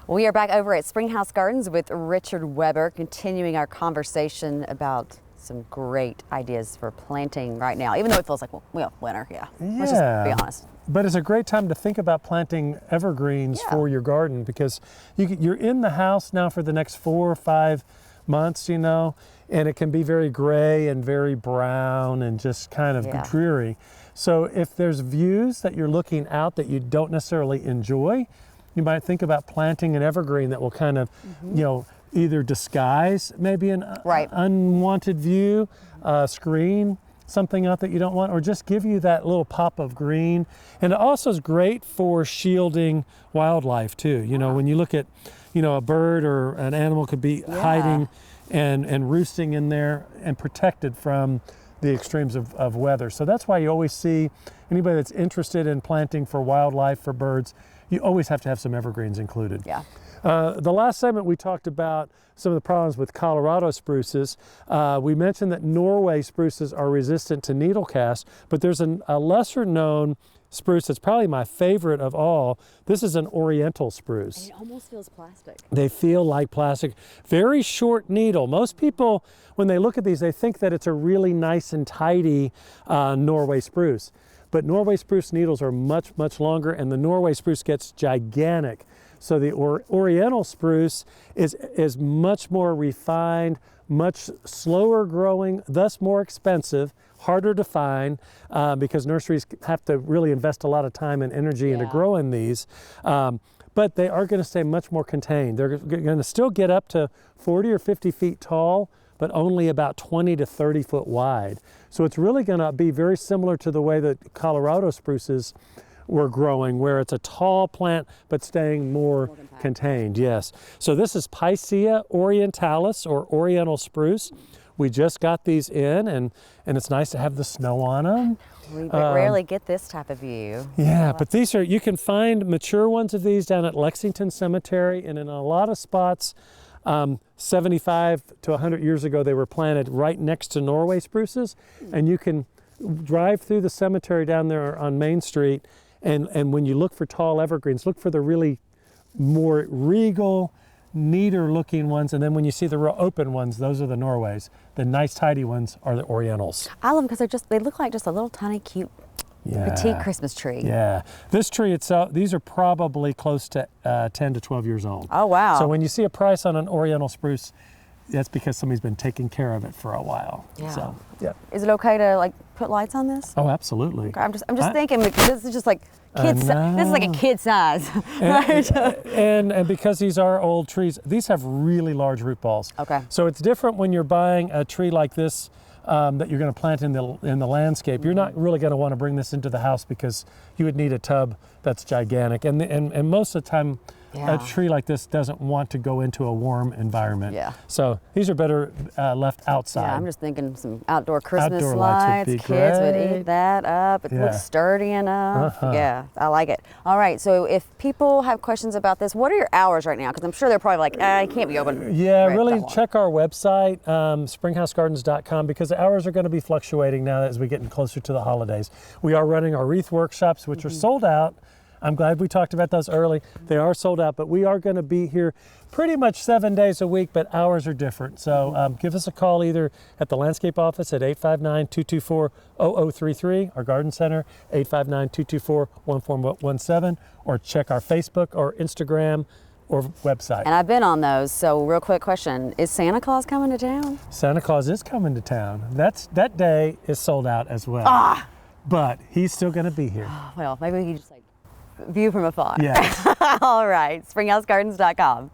We are back over at Springhouse Gardens with Richard Weber, continuing our conversation about some great ideas for planting right now, even though it feels like, well, winter, yeah. Let's just be honest. But it's a great time to think about planting evergreens for your garden, because you're in the house now for the next 4 or 5 months, you know, and it can be very gray and very brown and just kind of dreary. So if there's views that you're looking out that you don't necessarily enjoy, you might think about planting an evergreen that will kind of, you know, either disguise maybe an unwanted view, screen something out that you don't want, or just give you that little pop of green. And it also is great for shielding wildlife too. You know, when you look at, you know, a bird or an animal could be hiding and roosting in there and protected from the extremes of weather. So that's why you always see anybody that's interested in planting for wildlife, for birds, you always have to have some evergreens included. Yeah. The last segment we talked about some of the problems with Colorado spruces. We mentioned that Norway spruces are resistant to needle cast, but there's a lesser known spruce that's probably my favorite of all. This is an Oriental spruce. And it almost feels plastic. They feel like plastic. Very short needle. Most people, when they look at these, they think that it's a really nice and tidy Norway spruce. But Norway spruce needles are much, much longer, and the Norway spruce gets gigantic. So the Oriental spruce is much more refined, much slower growing, thus more expensive, harder to find, because nurseries have to really invest a lot of time and energy into growing these. But they are going to stay much more contained. They're going to still get up to 40 or 50 feet tall, but only about 20 to 30 foot wide. So it's really going to be very similar to the way that Colorado spruces were growing, where it's a tall plant but staying more contained. Yes. So this is Picea orientalis, or Oriental spruce. We just got these in, and it's nice to have the snow on them. We rarely get this type of view. Yeah, but these are, you can find mature ones of these down at Lexington Cemetery, and in a lot of spots, 75 to 100 years ago, they were planted right next to Norway spruces, and you can drive through the cemetery down there on Main Street, and when you look for tall evergreens, look for the really more regal, neater looking ones, and then when you see the real open ones, those are the Norways. The nice tidy ones are the Orientals. I love them because they look like just a little tiny cute petite Christmas tree. Yeah, this tree itself, these are probably close to 10 to 12 years old. Oh wow. So when you see a price on an Oriental spruce, that's because somebody's been taking care of it for a while. Yeah. So, yeah. Is it okay to like put lights on this? Oh, absolutely. Okay, I'm just thinking, because this is just like this is like a kid size. And because these are old trees, these have really large root balls. Okay. So it's different when you're buying a tree like this that you're going to plant in the landscape. You're not really going to want to bring this into the house because you would need a tub that's gigantic. And most of the time, a tree like this doesn't want to go into a warm environment. Yeah. So these are better left outside. Yeah, I'm just thinking some outdoor Christmas Outdoor lights. lights would be Kids would great. eat that up. It looks sturdy enough. Yeah, I like it. All right, so if people have questions about this, what are your hours right now? Because I'm sure they're probably like, it can't be open. Yeah, really check our website, springhousegardens.com, because the hours are going to be fluctuating now as we get closer to the holidays. We are running our wreath workshops, which are sold out. I'm glad we talked about those early. They are sold out, but we are going to be here pretty much 7 days a week, but hours are different. So give us a call either at the landscape office at 859-224-0033, our garden center, 859-224-1417, or check our Facebook or Instagram or website. And I've been on those, so real quick question, is Santa Claus coming to town? Santa Claus is coming to town. That day is sold out as well. But he's still going to be here. Well, maybe we can just like view from afar. Yeah. All right, springhousegardens.com.